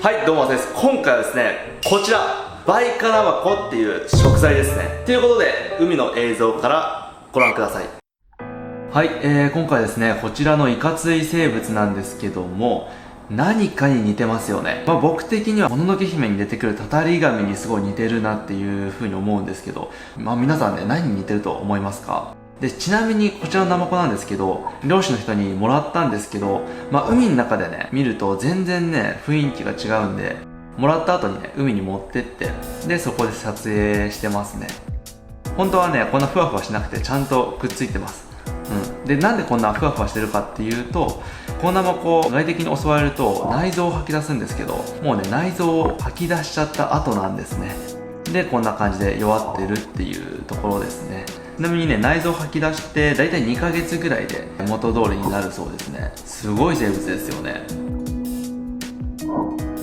はい、どうもです。今回はですね、こちらバイカナマコっていう食材ですね。ということで、海の映像からご覧ください。はい、今回ですね、こちらのイカツイ生物なんですけども、何かに似てますよね。僕的にはもののけ姫に出てくるタタリガミにすごい似てるなっていう風に思うんですけど、皆さんね、何に似てると思いますか？で、ちなみにこちらのナマコなんですけど、漁師の人にもらったんですけど、海の中でね、見ると全然ね、雰囲気が違うんで、もらった後にね、海に持ってって、で、そこで撮影してますね。本当はね、こんなふわふわしなくてちゃんとくっついてます。で、なんでこんなふわふわしてるかっていうと、このナマコ外敵に襲われると内臓を吐き出すんですけど、もうね、内臓を吐き出しちゃった後なんですね。で、こんな感じで弱ってるっていうところですね。ちなみにね、内臓を吐き出してだいたい2ヶ月ぐらいで元通りになるそうですね。すごい生物ですよね。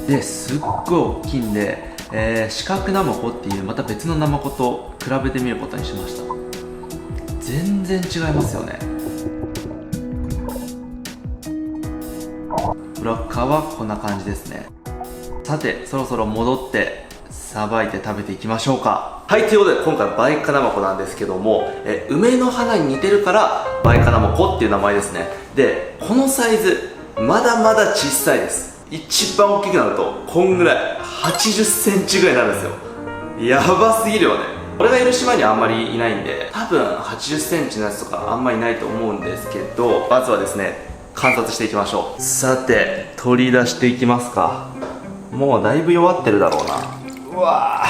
で、すっごい大きいんで、四角ナマコっていうまた別のナマコと比べてみることにしました。全然違いますよね。裏側はこんな感じですね。さて、そろそろ戻ってさばいて食べていきましょうか。はい、ということで今回バイカナマコなんですけども、梅の花に似てるからバイカナマコっていう名前ですね。で、このサイズまだまだ小さいです。一番大きくなるとこんぐらい80センチぐらいになるんですよ。やばすぎるよね。これがいる島にはあんまりいないんで、多分80センチのやつとかあんまりいないと思うんですけど、まずはですね、観察していきましょう。さて、取り出していきますか。もうだいぶ弱ってるだろうな。うわー、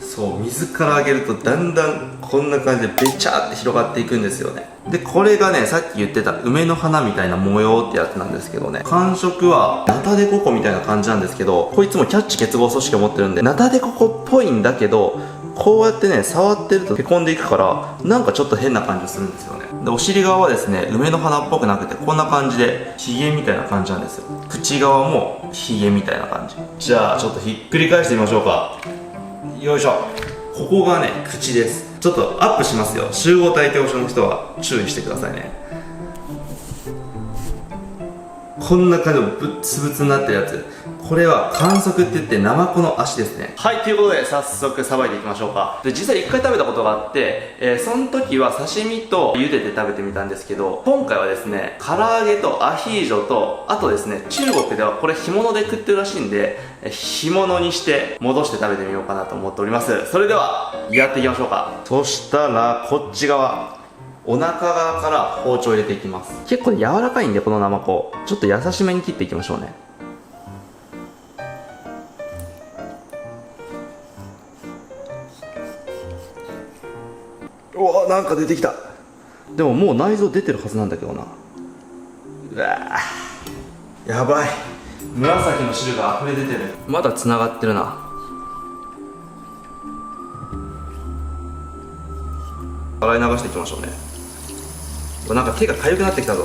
そう、水からあげるとだんだんこんな感じでべちゃって広がっていくんですよね。で、これがね、さっき言ってた梅の花みたいな模様ってやつなんですけどね、感触はナタデココみたいな感じなんですけど、こいつもキャッチ結合組織を持ってるんでナタデココっぽいんだけど、こうやってね、触ってるとへこんでいくから、なんかちょっと変な感じするんですよね。で、お尻側はですね、梅の花っぽくなくて、こんな感じでヒゲみたいな感じなんですよ。口側もヒゲみたいな感じ。じゃあちょっとひっくり返してみましょうか。よいしょ。ここがね、口です。ちょっとアップしますよ。集合体恐怖症の人は注意してくださいね。こんな感じのブツブツになってるやつ、これは管足って言ってナマコの足ですね。はい、ということで早速さばいていきましょうか。で、実際1回食べたことがあって、その時は刺身と茹でて食べてみたんですけど、今回はですね、唐揚げとアヒージョと、あとですね、中国ではこれ干物で食ってるらしいんで、干物にして戻して食べてみようかなと思っております。それではやっていきましょうか。そしたらこっち側、お腹側から包丁入れていきます。結構柔らかいんで、このナマコちょっと優しめに切っていきましょうね。うわ、なんか出てきた。でももう内臓出てるはずなんだけどな。うわー、やばい、紫の汁が溢れ出てる。まだつながってるな。洗い流していきましょうね。なんか手が痒くなってきたぞ。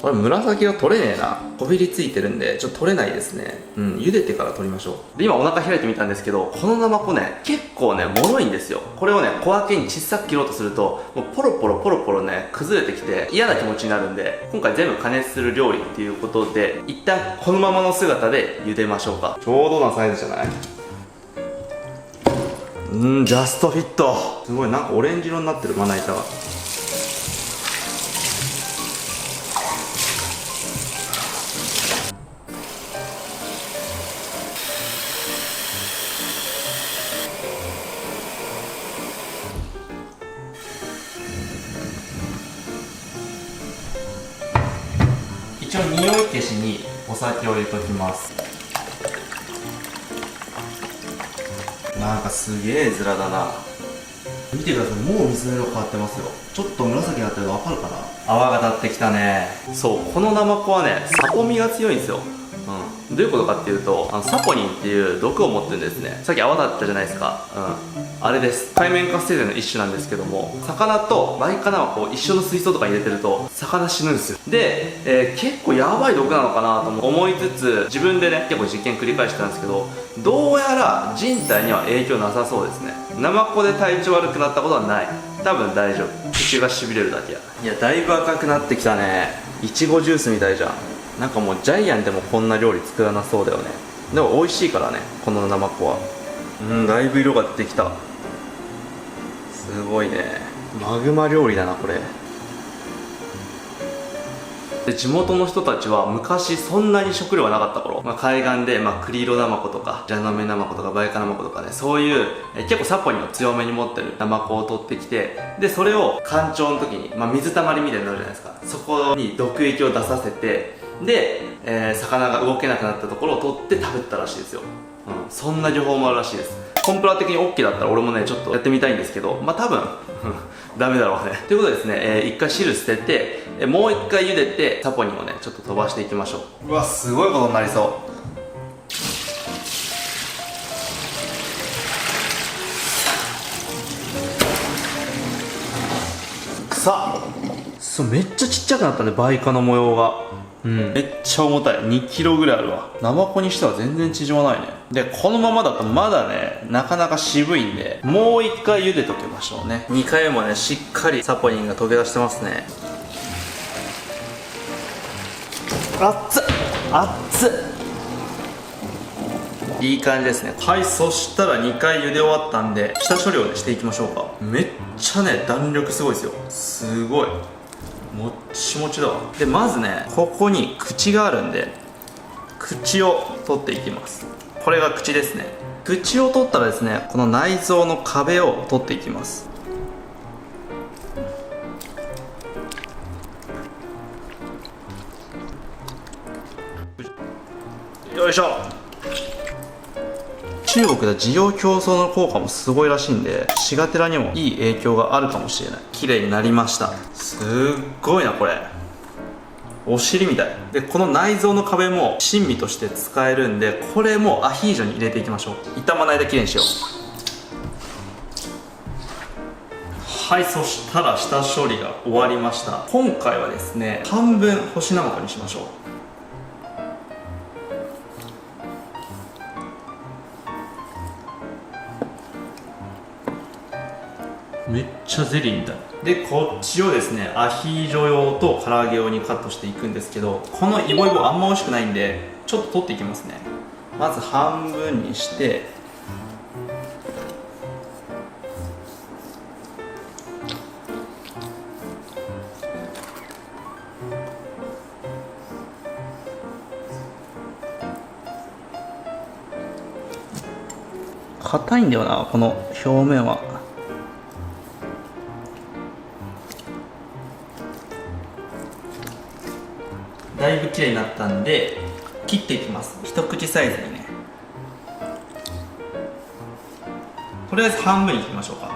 これ紫が取れねえな。こびりついてるんでちょっと取れないですね。茹でてから取りましょう。で、今お腹開いてみたんですけど、このナマコね、結構ね、脆いんですよ。これをね、小分けに小さく切ろうとすると、もうポロポロポロポロね、崩れてきて嫌な気持ちになるんで、今回全部加熱する料理っていうことで、一旦このままの姿で茹でましょうか。ちょうどなサイズじゃない？ジャストフィット。すごい、なんかオレンジ色になってる、まな板が。一応匂い消しにお酒を入れておきます。なんかすげえ絵面だな。見てください、もう水の色変わってますよ。ちょっと紫になってるの分かるかな。泡が立ってきたね。そう、このナマコはね、サポミが強いんですよ。でどういうことかっていうと、サポニンっていう毒を持ってるんですね。さっき泡だったじゃないですか。あれです。海面活性剤の一種なんですけども、魚とバイカナマコを一緒の水槽とかに入れてると魚死ぬんですよ。で、結構やばい毒なのかなと思いつつ、自分でね結構実験繰り返してたんですけど、どうやら人体には影響なさそうですね。ナマコで体調悪くなったことはない。多分大丈夫。口がしびれるだけや。いや、だいぶ赤くなってきたね。いちごジュースみたいじゃん。なんかもうジャイアンでもこんな料理作らなそうだよね。でも美味しいからね、このナマコは。だいぶ色が出てきた。すごいね。マグマ料理だなこれ。で、地元の人たちは昔そんなに食料がなかった頃、海岸で、クリイロナマコとかジャノメナマコとかバイカナマコとかね、そういう結構サポニンを強めに持ってるナマコを取ってきて、でそれを干潮の時に、水たまりみたいになるじゃないですか。そこに毒液を出させて、で、魚が動けなくなったところを取って食べたらしいですよ。そんな情報もあるらしいです。コンプラ的に OK だったら俺もねちょっとやってみたいんですけど、多分ダメだろうね。ということでですね、一回汁捨てて、もう一回茹でてサポニンをねちょっと飛ばしていきましょう。うわ、すごいことになりそう。さあ、めっちゃちっちゃくなったね、バイカの模様が。めっちゃ重たい。2キロぐらいあるわ。ナマコにしては全然縮まないね。で、このままだとまだねなかなか渋いんで、もう一回茹でときましょうね。2回もねしっかりサポニンが溶け出してますね。熱っ熱っ、いい感じですね。はい、そしたら2回茹で終わったんで下処理を、ね、していきましょうか。めっちゃね弾力すごいですよ。すごいもっちもちだわ。でまずねここに口があるんで、口を取っていきます。これが口ですね。口を取ったらですね、この内臓の壁を取っていきます。よいしょ。中国では需要競争の効果もすごいらしいんで、シガテラにもいい影響があるかもしれない。綺麗になりました。すっごいなこれ。お尻みたいで、この内臓の壁も珍味として使えるんで、これもアヒージョに入れていきましょう。傷まないできれいにしよう。はい、そしたら下処理が終わりました。今回はですね半分干しナマコにしましょう。めっちゃゼリーみたいで、こっちをですねアヒージョ用と唐揚げ用にカットしていくんですけど、このイボイボあんま美味しくないんでちょっと取っていきますね。まず半分にして、硬いんだよなこの表面は。だいぶ綺麗になったんで切っていきます。一口サイズにね。とりあえず半分に切りましょうか。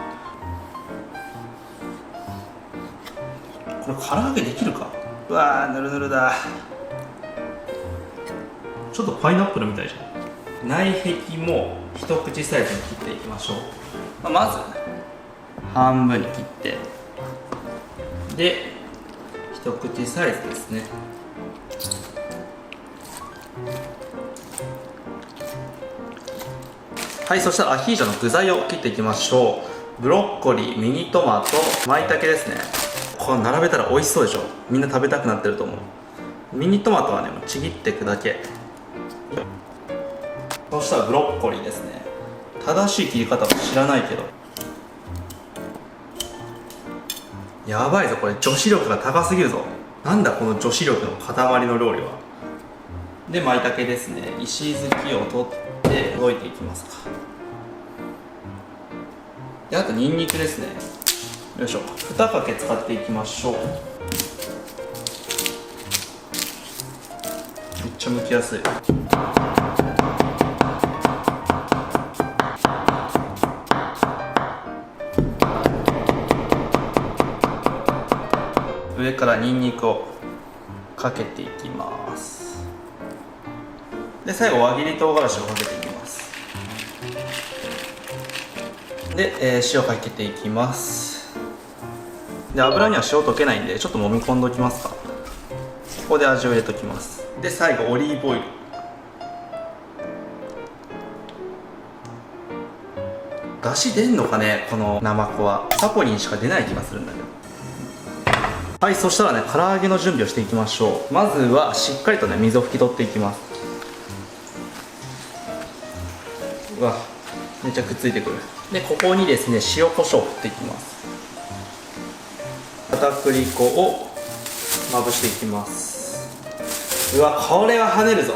これ唐揚げできるか。うわー、ぬるぬるだ。ちょっとパイナップルみたいじゃん。内壁も一口サイズに切っていきましょう。まず半分に切って、で一口サイズですね。はい、そしたらアヒージョの具材を切っていきましょう。ブロッコリー、ミニトマト、舞茸ですね。これ並べたら美味しそうでしょ。みんな食べたくなってると思う。ミニトマトはねもうちぎっていくだけ。そしたらブロッコリーですね。正しい切り方は知らないけど、やばいぞこれ、女子力が高すぎるぞ。なんだこの女子力の塊の料理は。で舞茸ですね。石突きを取って溶いていきますか。であとニンニクですね。よいしょ。2かけ使っていきましょう。めっちゃ剥きやすい。上からニンニクをかけていきます。で最後輪切り唐辛子をかけていきます。で、塩かけていきます。で油には塩溶けないんでちょっと揉み込んでおきますか。ここで味を入れときます。で最後オリーブオイル、出汁出んのかね、このナマコは。サポリンしか出ない気がするんだけど。はい、そしたらね、唐揚げの準備をしていきましょう。まずはしっかりとね、水を拭き取っていきます。うわ、めっちゃくっついてくる。でここにですね、塩コショウを振っていきます。片栗粉をまぶしていきます。うわ、これは跳ねるぞ。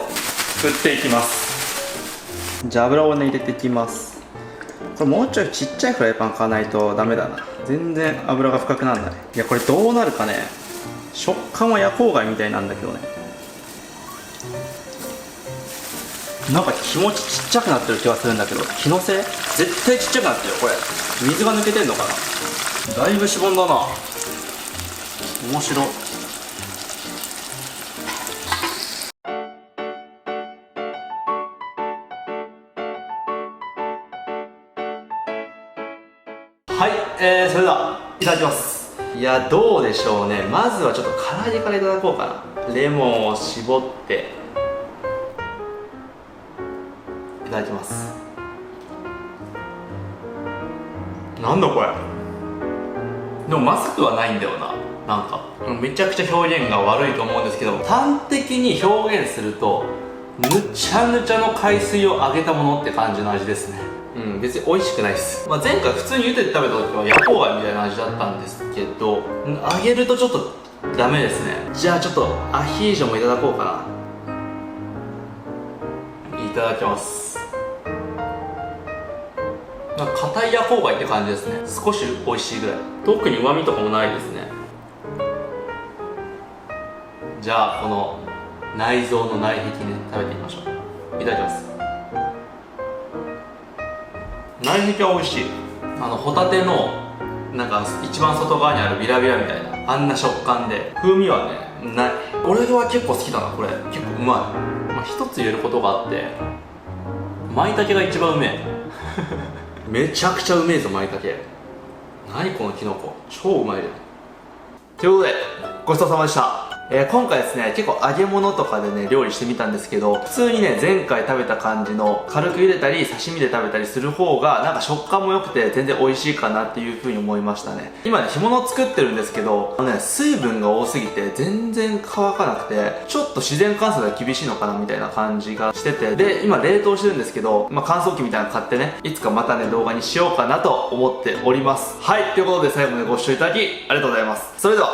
振っていきます。じゃあ油をね、入れていきます。これもうちょいちっちゃいフライパン買わないとダメだな。全然油が深くなんない。いやこれどうなるかね。食感は夜光貝みたいなんだけどね、なんか気持ちちっちゃくなってる気がするんだけど、気のせい？絶対ちっちゃくなってるよこれ。水が抜けてんのかな。だいぶしぼんだな。面白。はい、それではいただきます。いやどうでしょうね。まずはちょっと唐揚げからいただこうかな。レモンを絞っていただきます。なんだこれ。でもまずくはないんだよな。なんかめちゃくちゃ表現が悪いと思うんですけど、端的に表現するとぬちゃぬちゃの海水を揚げたものって感じの味ですね。別に美味しくないです。前回普通に茹でて食べた時は夜光貝みたいな味だったんですけど、揚げるとちょっとダメですね。じゃあちょっとアヒージョもいただこうかな。いただきます。なんか硬い夜光貝って感じですね。少し美味しいぐらい。特に旨味とかもないですね。じゃあこの内臓の内壁ね、食べてみましょう。いただきます。内壁は美味しい。ホタテのなんか一番外側にあるビラビラみたいなあんな食感で、風味はねない。俺は結構好きだなこれ。結構うまい。一つ言えることがあって、舞茸が一番うめえめちゃくちゃうめえぞ舞茸。何このキノコ、超うまいじゃん。ということでごちそうさまでした。今回ですね、結構揚げ物とかでね料理してみたんですけど、普通にね前回食べた感じの軽く茹でたり刺身で食べたりする方がなんか食感も良くて全然美味しいかなっていう風に思いましたね。今ね干物作ってるんですけど、水分が多すぎて全然乾かなくて、ちょっと自然乾燥が厳しいのかなみたいな感じがしてて、で今冷凍してるんですけど、乾燥機みたいなの買ってね、いつかまたね動画にしようかなと思っております。はい、ということで最後までご視聴いただきありがとうございます。それでは